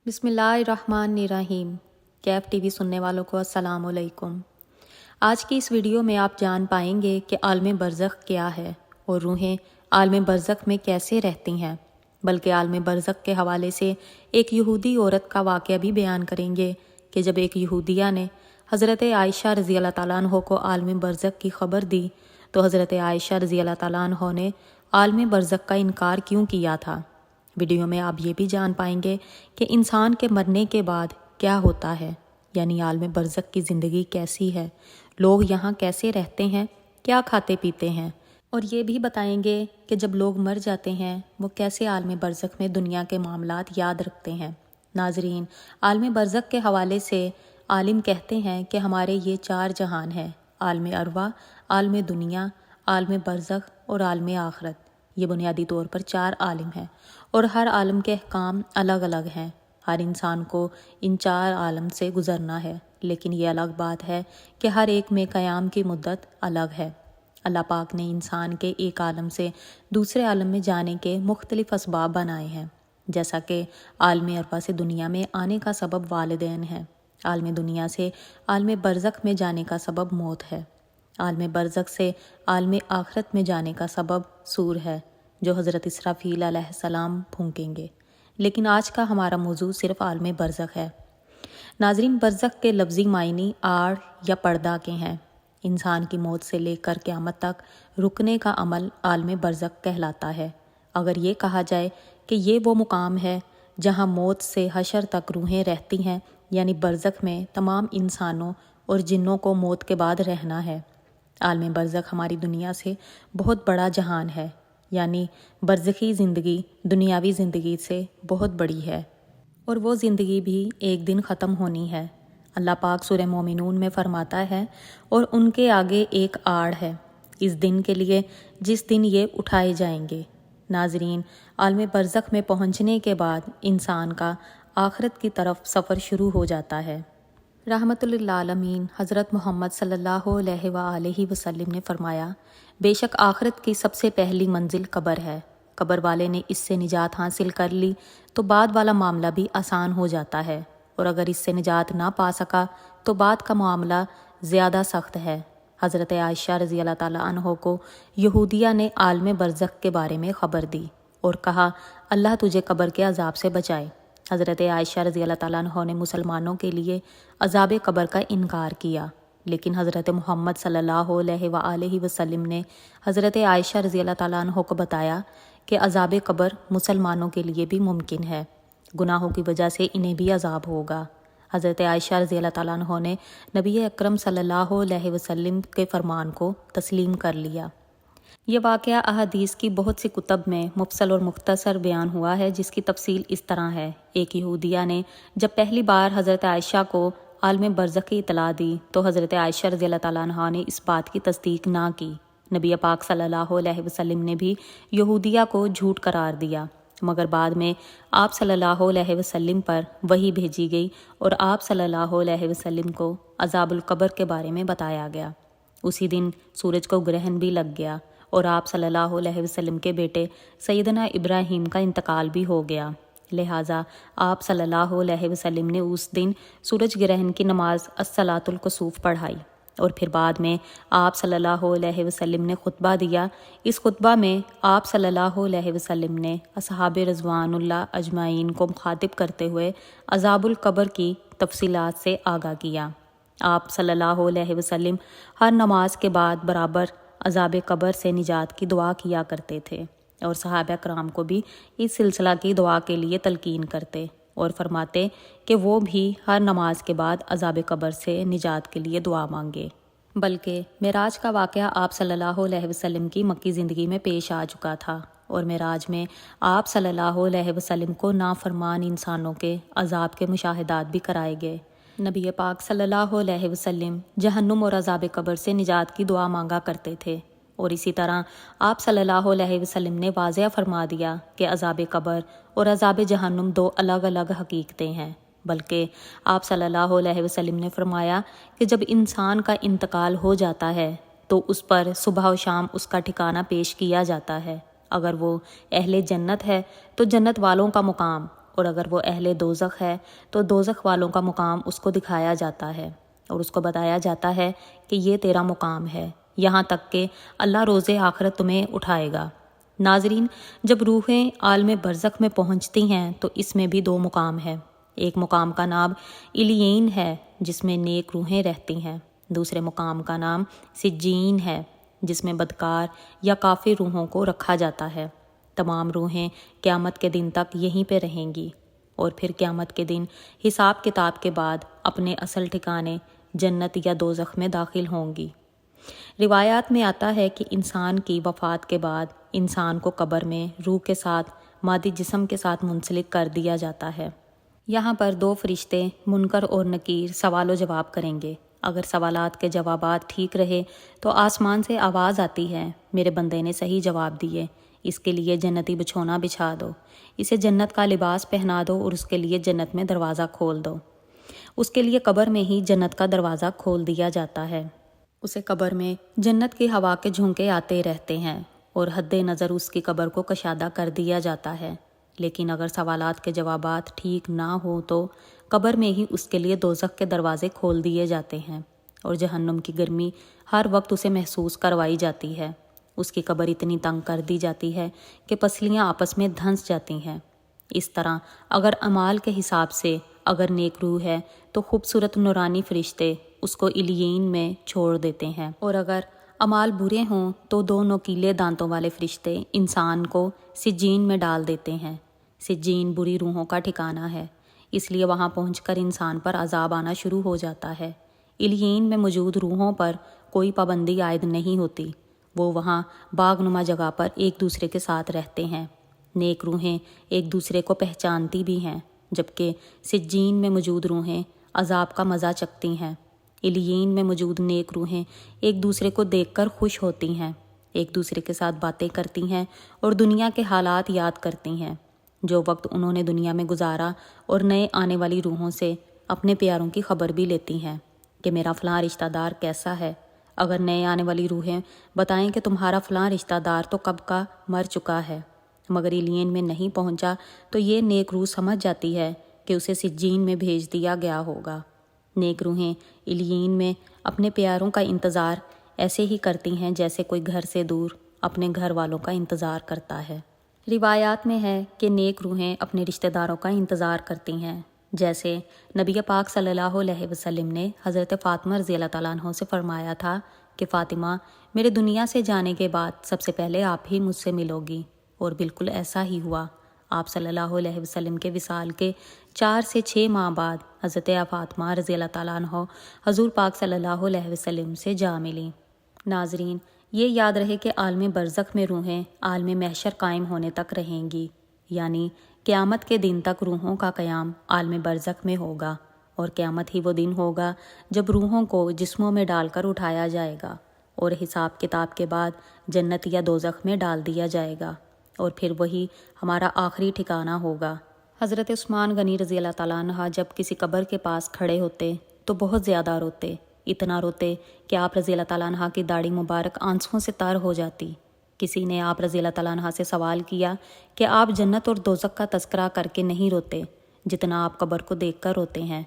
بسم اللہ الرحمن الرحیم۔ کیف ٹی وی سننے والوں کو السلام علیکم۔ آج کی اس ویڈیو میں آپ جان پائیں گے کہ عالم برزخ کیا ہے اور روحیں عالم برزخ میں کیسے رہتی ہیں، بلکہ عالم برزخ کے حوالے سے ایک یہودی عورت کا واقعہ بھی بیان کریں گے کہ جب ایک یہودیہ نے حضرت عائشہ رضی اللہ تعالیٰ عنہ کو عالم برزخ کی خبر دی تو حضرت عائشہ رضی اللہ تعالیٰ عنہ نے عالم برزخ کا انکار کیوں کیا تھا۔ ویڈیو میں آپ یہ بھی جان پائیں گے کہ انسان کے مرنے کے بعد کیا ہوتا ہے، یعنی عالم برزخ کی زندگی کیسی ہے، لوگ یہاں کیسے رہتے ہیں، کیا کھاتے پیتے ہیں، اور یہ بھی بتائیں گے کہ جب لوگ مر جاتے ہیں وہ کیسے عالم برزخ میں دنیا کے معاملات یاد رکھتے ہیں۔ ناظرین، عالم برزخ کے حوالے سے عالم کہتے ہیں کہ ہمارے یہ 4 جہان ہیں: عالم ارواح، عالم دنیا، عالم برزخ اور عالم آخرت۔ یہ بنیادی طور پر 4 عالم ہیں اور ہر عالم کے احکام الگ الگ ہیں۔ ہر انسان کو ان 4 عالم سے گزرنا ہے، لیکن یہ الگ بات ہے کہ ہر ایک میں قیام کی مدت الگ ہے۔ اللہ پاک نے انسان کے ایک عالم سے دوسرے عالم میں جانے کے مختلف اسباب بنائے ہیں، جیسا کہ عالم ارواح سے دنیا میں آنے کا سبب والدین ہے، عالم دنیا سے عالم برزخ میں جانے کا سبب موت ہے، عالم برزخ سے عالم آخرت میں جانے کا سبب سور ہے جو حضرت اسرافیل علیہ السلام پھونکیں گے۔ لیکن آج کا ہمارا موضوع صرف عالم برزخ ہے۔ ناظرین، برزخ کے لفظی معنی آڑ یا پردہ کے ہیں۔ انسان کی موت سے لے کر قیامت تک رکنے کا عمل عالم برزخ کہلاتا ہے۔ اگر یہ کہا جائے کہ یہ وہ مقام ہے جہاں موت سے حشر تک روحیں رہتی ہیں، یعنی برزخ میں تمام انسانوں اور جنوں کو موت کے بعد رہنا ہے۔ عالم برزخ ہماری دنیا سے بہت بڑا جہان ہے، یعنی برزخی زندگی دنیاوی زندگی سے بہت بڑی ہے، اور وہ زندگی بھی ایک دن ختم ہونی ہے۔ اللہ پاک سورہ مومنون میں فرماتا ہے، اور ان کے آگے ایک آڑ ہے اس دن کے لیے جس دن یہ اٹھائے جائیں گے۔ ناظرین، عالم برزخ میں پہنچنے کے بعد انسان کا آخرت کی طرف سفر شروع ہو جاتا ہے۔ رحمت للعالمین حضرت محمد صلی اللہ علیہ وآلہ وسلم نے فرمایا، بے شک آخرت کی سب سے پہلی منزل قبر ہے۔ قبر والے نے اس سے نجات حاصل کر لی تو بعد والا معاملہ بھی آسان ہو جاتا ہے، اور اگر اس سے نجات نہ پا سکا تو بعد کا معاملہ زیادہ سخت ہے۔ حضرت عائشہ رضی اللہ تعالیٰ عنہ کو یہودیہ نے عالم برزخ کے بارے میں خبر دی اور کہا، اللہ تجھے قبر کے عذاب سے بچائے۔ حضرت عائشہ رضی اللہ تعالیٰ عنہ نے مسلمانوں کے لیے عذاب قبر کا انکار کیا، لیکن حضرت محمد صلی اللہ علیہ وآلہ وسلم نے حضرت عائشہ رضی اللہ تعالیٰ عنہ کو بتایا کہ عذاب قبر مسلمانوں کے لیے بھی ممکن ہے، گناہوں کی وجہ سے انہیں بھی عذاب ہوگا۔ حضرت عائشہ رضی اللہ تعالیٰ عنہ نے نبی اکرم صلی اللہ علیہ وسلم کے فرمان کو تسلیم کر لیا۔ یہ واقعہ احادیث کی بہت سی کتب میں مفصل اور مختصر بیان ہوا ہے، جس کی تفصیل اس طرح ہے۔ ایک یہودیہ نے جب پہلی بار حضرت عائشہ کو عالم برزخ کی اطلاع دی تو حضرت عائشہ رضی اللہ تعالیٰ عنہ نے اس بات کی تصدیق نہ کی۔ نبی پاک صلی اللہ علیہ وسلم نے بھی یہودیہ کو جھوٹ قرار دیا، مگر بعد میں آپ صلی اللہ علیہ وسلم پر وحی بھیجی گئی اور آپ صلی اللہ علیہ وسلم کو عذاب القبر کے بارے میں بتایا گیا۔ اسی دن سورج کو گرہن بھی لگ گیا اور آپ صلی اللہ علیہ وسلم کے بیٹے سیدنا ابراہیم کا انتقال بھی ہو گیا، لہٰذا آپ صلی اللہ علیہ وسلم نے اس دن سورج گرہن کی نماز الصلاۃ الکسوف پڑھائی، اور پھر بعد میں آپ صلی اللہ علیہ وسلم نے خطبہ دیا۔ اس خطبہ میں آپ صلی اللہ علیہ وسلم نے اصحاب رضوان اللہ اجمعین کو مخاطب کرتے ہوئے عذاب القبر کی تفصیلات سے آگاہ کیا۔ آپ صلی اللہ علیہ وسلم ہر نماز کے بعد برابر عذاب قبر سے نجات کی دعا کیا کرتے تھے، اور صحابہ کرام کو بھی اس سلسلہ کی دعا کے لیے تلقین کرتے اور فرماتے کہ وہ بھی ہر نماز کے بعد عذاب قبر سے نجات کے لیے دعا مانگے۔ بلکہ معراج کا واقعہ آپ صلی اللہ علیہ وسلم کی مکی زندگی میں پیش آ چکا تھا، اور معراج میں آپ صلی اللہ علیہ وسلم کو نافرمان انسانوں کے عذاب کے مشاہدات بھی کرائے گئے۔ نبی پاک صلی اللہ علیہ وسلم جہنم اور عذاب قبر سے نجات کی دعا مانگا کرتے تھے، اور اسی طرح آپ صلی اللہ علیہ وسلم نے واضح فرما دیا کہ عذاب قبر اور عذاب جہنم 2 الگ الگ حقیقتیں ہیں۔ بلکہ آپ صلی اللہ علیہ وسلم نے فرمایا کہ جب انسان کا انتقال ہو جاتا ہے تو اس پر صبح و شام اس کا ٹھکانہ پیش کیا جاتا ہے۔ اگر وہ اہل جنت ہے تو جنت والوں کا مقام، اور اگر وہ اہل دوزخ ہے تو دوزخ والوں کا مقام اس کو دکھایا جاتا ہے اور اس کو بتایا جاتا ہے کہ یہ تیرا مقام ہے، یہاں تک کہ اللہ روز آخرت تمہیں اٹھائے گا۔ ناظرین، جب روحیں عالم برزخ میں پہنچتی ہیں تو اس میں بھی 2 مقام ہیں۔ ایک مقام کا نام علیین ہے جس میں نیک روحیں رہتی ہیں، دوسرے مقام کا نام سجین ہے جس میں بدکار یا کافر روحوں کو رکھا جاتا ہے۔ تمام روحیں قیامت کے دن تک یہیں پہ رہیں گی اور پھر قیامت کے دن حساب کتاب کے بعد اپنے اصل ٹھکانے جنت یا دوزخ میں داخل ہوں گی۔ روایات میں آتا ہے کہ انسان کی وفات کے بعد انسان کو قبر میں روح کے ساتھ مادی جسم کے ساتھ منسلک کر دیا جاتا ہے۔ یہاں پر 2 فرشتے منکر اور نکیر سوال و جواب کریں گے۔ اگر سوالات کے جوابات ٹھیک رہے تو آسمان سے آواز آتی ہے، میرے بندے نے صحیح جواب دیے، اس کے لیے جنتی بچھونا بچھا دو، اسے جنت کا لباس پہنا دو اور اس کے لیے جنت میں دروازہ کھول دو۔ اس کے لیے قبر میں ہی جنت کا دروازہ کھول دیا جاتا ہے۔ اسے قبر میں جنت کی ہوا کے جھونکے آتے رہتے ہیں اور حد نظر اس کی قبر کو کشادہ کر دیا جاتا ہے۔ لیکن اگر سوالات کے جوابات ٹھیک نہ ہو تو قبر میں ہی اس کے لیے دوزخ کے دروازے کھول دیے جاتے ہیں اور جہنم کی گرمی ہر وقت اسے محسوس کروائی جاتی ہے۔ اس کی قبر اتنی تنگ کر دی جاتی ہے کہ پسلیاں آپس میں دھنس جاتی ہیں۔ اس طرح اگر اعمال کے حساب سے اگر نیک روح ہے تو خوبصورت نورانی فرشتے اس کو علیین میں چھوڑ دیتے ہیں، اور اگر اعمال برے ہوں تو 2 نوکیلے دانتوں والے فرشتے انسان کو سجین میں ڈال دیتے ہیں۔ سجین بری روحوں کا ٹھکانہ ہے، اس لیے وہاں پہنچ کر انسان پر عذاب آنا شروع ہو جاتا ہے۔ علیین میں موجود روحوں پر کوئی پابندی عائد نہیں ہوتی، وہ وہاں باغ نما جگہ پر ایک دوسرے کے ساتھ رہتے ہیں۔ نیک روحیں ایک دوسرے کو پہچانتی بھی ہیں، جبکہ سجین میں موجود روحیں عذاب کا مزہ چکھتی ہیں۔ علیین میں موجود نیک روحیں ایک دوسرے کو دیکھ کر خوش ہوتی ہیں، ایک دوسرے کے ساتھ باتیں کرتی ہیں اور دنیا کے حالات یاد کرتی ہیں، جو وقت انہوں نے دنیا میں گزارا، اور نئے آنے والی روحوں سے اپنے پیاروں کی خبر بھی لیتی ہیں کہ میرا فلاں رشتہ دار کیسا ہے۔ اگر نئے آنے والی روحیں بتائیں کہ تمہارا فلاں رشتہ دار تو کب کا مر چکا ہے مگر علیین میں نہیں پہنچا، تو یہ نیک روح سمجھ جاتی ہے کہ اسے سجین میں بھیج دیا گیا ہوگا۔ نیک روحیں علیین میں اپنے پیاروں کا انتظار ایسے ہی کرتی ہیں جیسے کوئی گھر سے دور اپنے گھر والوں کا انتظار کرتا ہے۔ روایات میں ہے کہ نیک روحیں اپنے رشتہ داروں کا انتظار کرتی ہیں، جیسے نبی پاک صلی اللہ علیہ وسلم نے حضرت فاطمہ رضی اللہ تعالیٰ عنہ سے فرمایا تھا کہ فاطمہ، میرے دنیا سے جانے کے بعد سب سے پہلے آپ ہی مجھ سے ملو گی، اور بالکل ایسا ہی ہوا۔ آپ صلی اللہ علیہ وسلم کے وصال کے 4 سے 6 ماہ بعد حضرت فاطمہ رضی اللہ تعالیٰ عنہ حضور پاک صلی اللہ علیہ وسلم سے جا ملیں۔ ناظرین، یہ یاد رہے کہ عالم برزخ میں روحیں عالم محشر قائم ہونے تک رہیں گی، یعنی قیامت کے دن تک روحوں کا قیام عالم برزخ میں ہوگا، اور قیامت ہی وہ دن ہوگا جب روحوں کو جسموں میں ڈال کر اٹھایا جائے گا اور حساب کتاب کے بعد جنت یا دوزخ میں ڈال دیا جائے گا، اور پھر وہی ہمارا آخری ٹھکانہ ہوگا۔ حضرت عثمان غنی رضی اللہ تعالیٰ عنہ جب کسی قبر کے پاس کھڑے ہوتے تو بہت زیادہ روتے، اتنا روتے کہ آپ رضی اللہ تعالیٰ عنہ کی داڑھی مبارک آنسوؤں سے تر ہو جاتی۔ کسی نے آپ رضی اللہ تعالیٰ عنہ سے سوال کیا کہ آپ جنت اور دوزخ کا تذکرہ کر کے نہیں روتے جتنا آپ قبر کو دیکھ کر روتے ہیں؟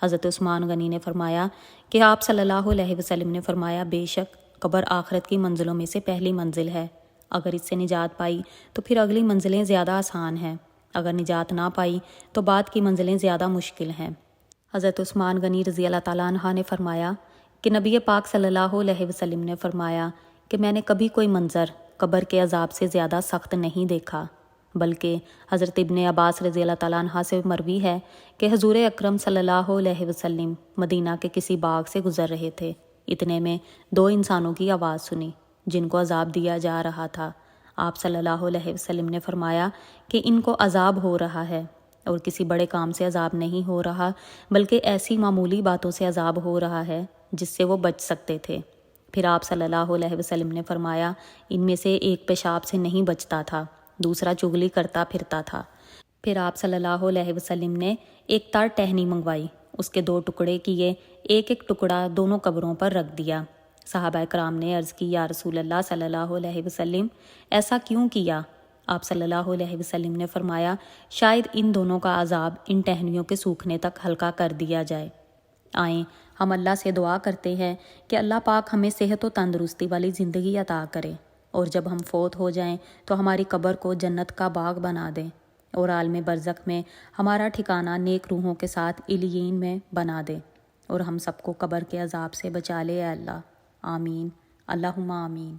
حضرت عثمان غنی نے فرمایا کہ آپ صلی اللہ علیہ وسلم نے فرمایا، بے شک قبر آخرت کی منزلوں میں سے پہلی منزل ہے، اگر اس سے نجات پائی تو پھر اگلی منزلیں زیادہ آسان ہیں، اگر نجات نہ پائی تو بعد کی منزلیں زیادہ مشکل ہیں۔ حضرت عثمان غنی رضی اللہ تعالیٰ عنہ نے فرمایا کہ نبی پاک صلی اللہ علیہ وسلم نے فرمایا کہ میں نے کبھی کوئی منظر قبر کے عذاب سے زیادہ سخت نہیں دیکھا، بلکہ حضرت ابن عباس رضی اللہ تعالیٰ عنہ سے مروی ہے کہ حضور اکرم صلی اللہ علیہ وسلم مدینہ کے کسی باغ سے گزر رہے تھے، اتنے میں 2 انسانوں کی آواز سنی جن کو عذاب دیا جا رہا تھا۔ آپ صلی اللہ علیہ وسلم نے فرمایا کہ ان کو عذاب ہو رہا ہے، اور کسی بڑے کام سے عذاب نہیں ہو رہا بلکہ ایسی معمولی باتوں سے عذاب ہو رہا ہے جس سے وہ بچ سکتے تھے۔ پھر آپ صلی اللہ علیہ وسلم نے فرمایا، ان میں سے ایک پیشاب سے نہیں بچتا تھا، دوسرا چغلی کرتا پھرتا تھا۔ پھر آپ صلی اللہ علیہ وسلم نے ایک تر ٹہنی منگوائی، اس کے 2 ٹکڑے کیے، ایک ایک ٹکڑا دونوں قبروں پر رکھ دیا۔ صحابہ کرام نے عرض کی، یا رسول اللہ صلی اللہ علیہ وسلم، ایسا کیوں کیا؟ آپ صلی اللہ علیہ وسلم نے فرمایا شاید ان دونوں کا عذاب ان ٹہنیوں کے سوکھنے تک ہلکا کر دیا جائے۔ آئیں ہم اللہ سے دعا کرتے ہیں کہ اللہ پاک ہمیں صحت و تندرستی والی زندگی عطا کرے، اور جب ہم فوت ہو جائیں تو ہماری قبر کو جنت کا باغ بنا دیں، اور عالم برزخ میں ہمارا ٹھکانہ نیک روحوں کے ساتھ علیین میں بنا دے، اور ہم سب کو قبر کے عذاب سے بچا لے اے اللہ۔ آمین، اللہم آمین۔